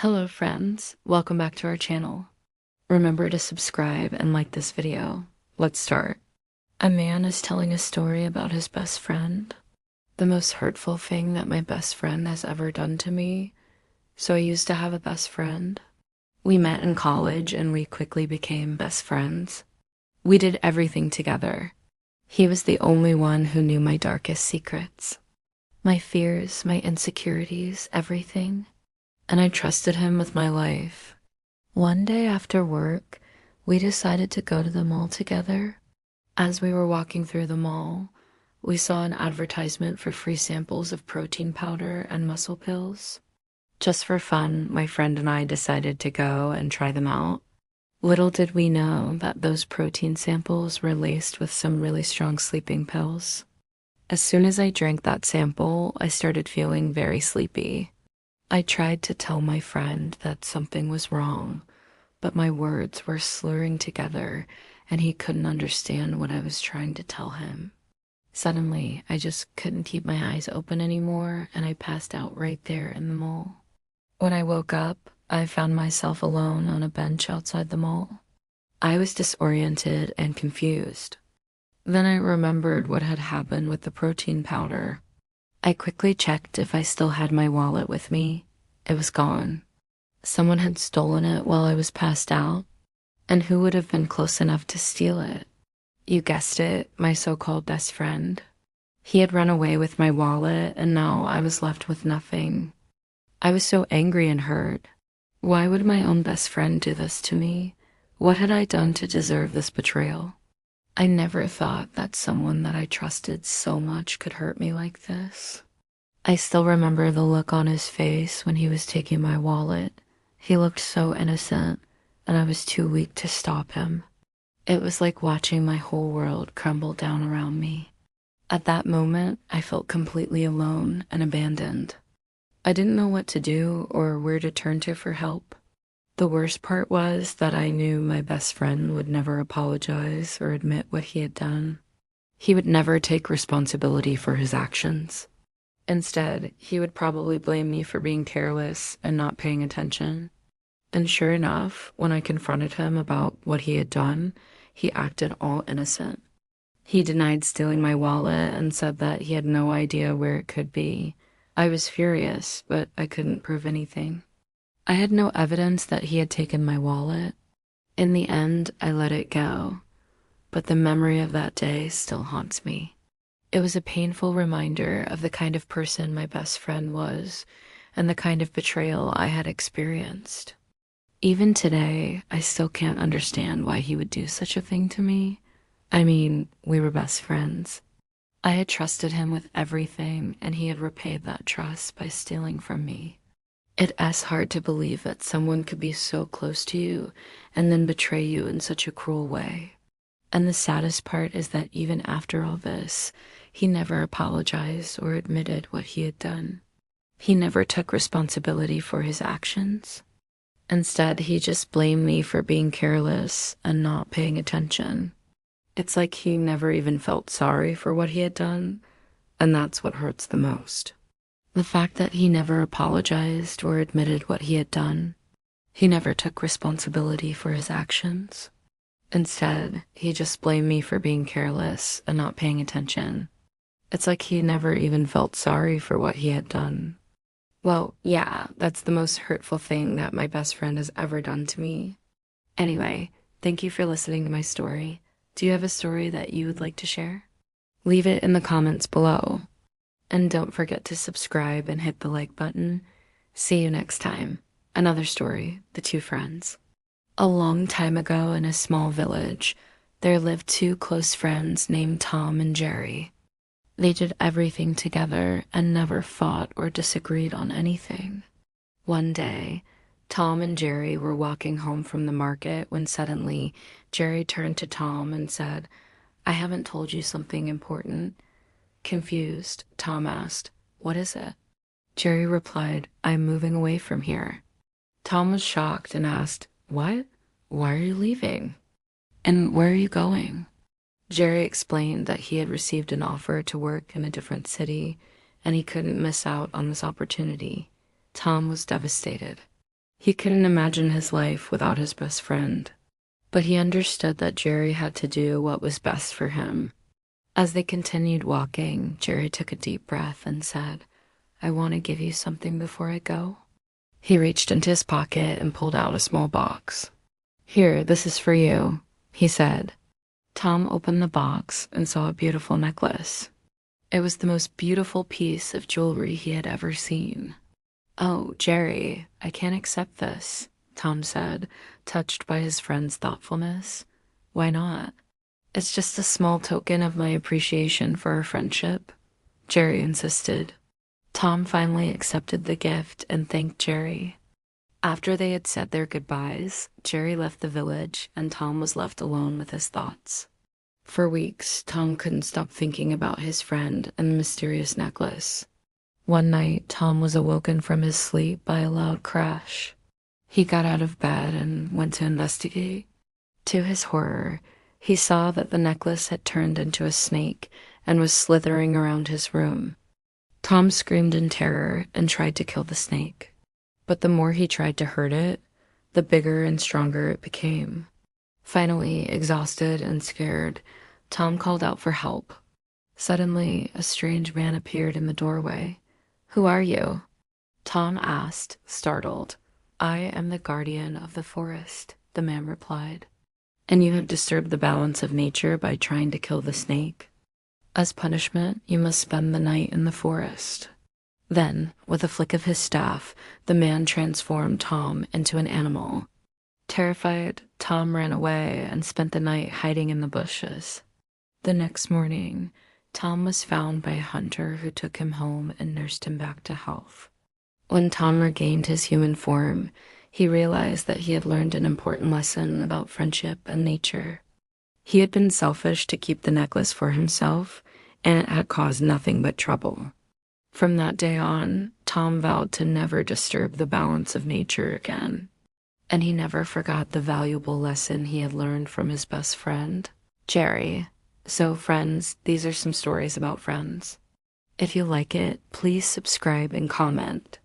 Hello friends, welcome back to our channel. Remember to subscribe and like this video. Let's start. A man is telling a story about his best friend. The most hurtful thing that my best friend has ever done to me. So I used to have a best friend. We met in college and we quickly became best friends. We did everything together. He was the only one who knew my darkest secrets. My fears, my insecurities, everything. And I trusted him with my life. One day after work, we decided to go to the mall together. As we were walking through the mall, we saw an advertisement for free samples of protein powder and muscle pills. Just for fun, my friend and I decided to go and try them out. Little did we know that those protein samples were laced with some really strong sleeping pills. As soon as I drank that sample, I started feeling very sleepy. I tried to tell my friend that something was wrong, but my words were slurring together and he couldn't understand what I was trying to tell him. Suddenly, I just couldn't keep my eyes open anymore and I passed out right there in the mall. When I woke up, I found myself alone on a bench outside the mall. I was disoriented and confused. Then I remembered what had happened with the protein powder. I quickly checked if I still had my wallet with me. It was gone. Someone had stolen it while I was passed out. And who would have been close enough to steal it? You guessed it, my so-called best friend. He had run away with my wallet and now I was left with nothing. I was so angry and hurt. Why would my own best friend do this to me? What had I done to deserve this betrayal? I never thought that someone that I trusted so much could hurt me like this. I still remember the look on his face when he was taking my wallet. He looked so innocent, and I was too weak to stop him. It was like watching my whole world crumble down around me. At that moment, I felt completely alone and abandoned. I didn't know what to do or where to turn to for help. The worst part was that I knew my best friend would never apologize or admit what he had done. He would never take responsibility for his actions. Instead, he would probably blame me for being careless and not paying attention. And sure enough, when I confronted him about what he had done, he acted all innocent. He denied stealing my wallet and said that he had no idea where it could be. I was furious, but I couldn't prove anything. I had no evidence that he had taken my wallet. In the end, I let it go, but the memory of that day still haunts me. It was a painful reminder of the kind of person my best friend was and the kind of betrayal I had experienced. Even today, I still can't understand why he would do such a thing to me. I mean, we were best friends. I had trusted him with everything, and he had repaid that trust by stealing from me. It's hard to believe that someone could be so close to you and then betray you in such a cruel way. And the saddest part is that even after all this, he never apologized or admitted what he had done. He never took responsibility for his actions. Instead, he just blamed me for being careless and not paying attention. It's like he never even felt sorry for what he had done, and that's what hurts the most. The fact that he never apologized or admitted what he had done. He never took responsibility for his actions. Instead, he just blamed me for being careless and not paying attention. It's like he never even felt sorry for what he had done. Well, yeah, that's the most hurtful thing that my best friend has ever done to me. Anyway, thank you for listening to my story. Do you have a story that you would like to share? Leave it in the comments below. And don't forget to subscribe and hit the like button. See you next time. Another story, The Two Friends. A long time ago in a small village, there lived two close friends named Tom and Jerry. They did everything together and never fought or disagreed on anything. One day, Tom and Jerry were walking home from the market when suddenly Jerry turned to Tom and said, "I haven't told you something important." Confused, Tom asked, "What is it?" Jerry replied, "I'm moving away from here." Tom was shocked and asked, "What? Why are you leaving? And where are you going?" Jerry explained that he had received an offer to work in a different city, and he couldn't miss out on this opportunity. Tom was devastated. He couldn't imagine his life without his best friend, but he understood that Jerry had to do what was best for him. As they continued walking, Jerry took a deep breath and said, "I want to give you something before I go." He reached into his pocket and pulled out a small box. "Here, this is for you," he said. Tom opened the box and saw a beautiful necklace. It was the most beautiful piece of jewelry he had ever seen. "Oh, Jerry, I can't accept this," Tom said, touched by his friend's thoughtfulness. "Why not?" "It's just a small token of my appreciation for our friendship," Jerry insisted. Tom finally accepted the gift and thanked Jerry. After they had said their goodbyes, Jerry left the village and Tom was left alone with his thoughts. For weeks, Tom couldn't stop thinking about his friend and the mysterious necklace. One night, Tom was awoken from his sleep by a loud crash. He got out of bed and went to investigate. To his horror, he saw that the necklace had turned into a snake and was slithering around his room. Tom screamed in terror and tried to kill the snake. But the more he tried to hurt it, the bigger and stronger it became. Finally, exhausted and scared, Tom called out for help. Suddenly, a strange man appeared in the doorway. "Who are you?" Tom asked, startled. "I am the guardian of the forest," the man replied. "And you have disturbed the balance of nature by trying to kill the snake. As punishment, you must spend the night in the forest." Then, with a flick of his staff, the man transformed Tom into an animal. Terrified, Tom ran away and spent the night hiding in the bushes. The next morning, Tom was found by a hunter who took him home and nursed him back to health. When Tom regained his human form, he realized that he had learned an important lesson about friendship and nature. He had been selfish to keep the necklace for himself, and it had caused nothing but trouble. From that day on, Tom vowed to never disturb the balance of nature again. And he never forgot the valuable lesson he had learned from his best friend, Jerry. So friends, these are some stories about friends. If you like it, please subscribe and comment.